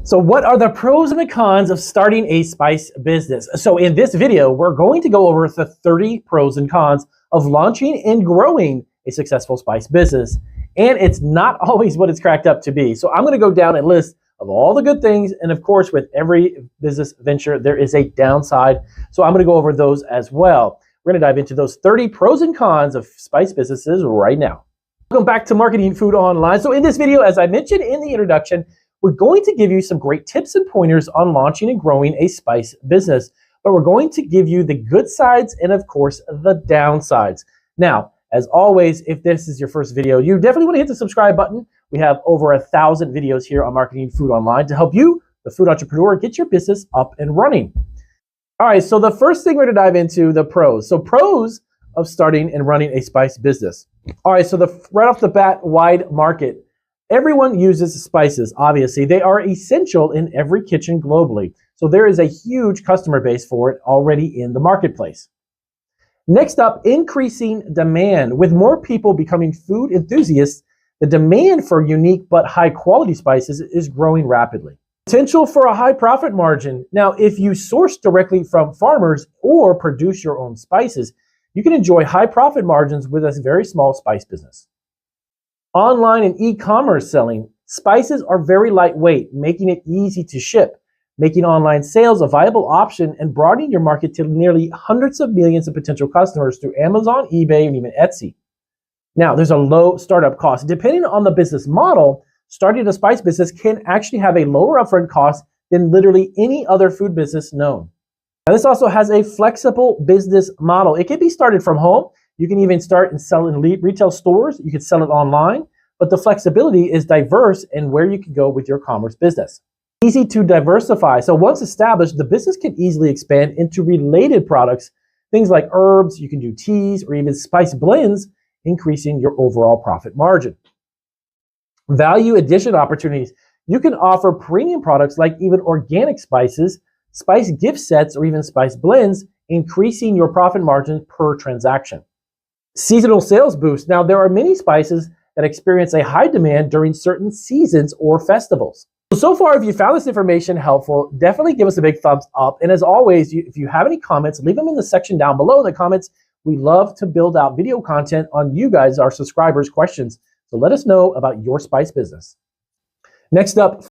So what are the pros and the cons of starting a spice business? So in this video, we're going to go over the 30 pros and cons of launching and growing a successful spice business. And it's not always what it's cracked up to be. So I'm going to go down a list of all the good things. And of course, with every business venture, there is a downside. So I'm going to go over those as well. We're going to dive into those 30 pros and cons of spice businesses right now. Welcome back to Marketing Food Online. So in this video, as I mentioned in the introduction, we're going to give you some great tips and pointers on launching and growing a spice business, but we're going to give you the good sides and of course the downsides. Now, as always, if this is your first video, you definitely want to hit the subscribe button. We have over 1,000 videos here on Marketing Food Online to help you, the food entrepreneur, get your business up and running. All right, so the first thing we're going to dive into, the pros. So pros of starting and running a spice business. All right, so right off the bat, wide market. Everyone uses spices, obviously. They are essential in every kitchen globally. So there is a huge customer base for it already in the marketplace. Next up, increasing demand. With more people becoming food enthusiasts, the demand for unique but high quality spices is growing rapidly. Potential for a high profit margin. Now, if you source directly from farmers or produce your own spices, you can enjoy high profit margins with a very small spice business. Online and e-commerce selling. Spices are very lightweight, making it easy to ship, making online sales a viable option and broadening your market to nearly hundreds of millions of potential customers through Amazon, eBay, and even Etsy. Now, there's a low startup cost. Depending on the business model, starting a spice business can actually have a lower upfront cost than literally any other food business known. Now, this also has a flexible business model. It can be started from home. You can even start and sell in retail stores. You can sell it online, but the flexibility is diverse in where you can go with your commerce business. Easy to diversify. So once established, the business can easily expand into related products, things like herbs, you can do teas, or even spice blends, increasing your overall profit margin. Value addition opportunities. You can offer premium products like even organic spices, spice gift sets, or even spice blends, increasing your profit margin per transaction. Seasonal sales boost. Now, there are many spices that experience a high demand during certain seasons or festivals. So far, if you found this information helpful, definitely give us a big thumbs up. And as always, if you have any comments, leave them in the section down below in the comments. We love to build out video content on you guys, our subscribers' questions. So let us know about your spice business. Next up,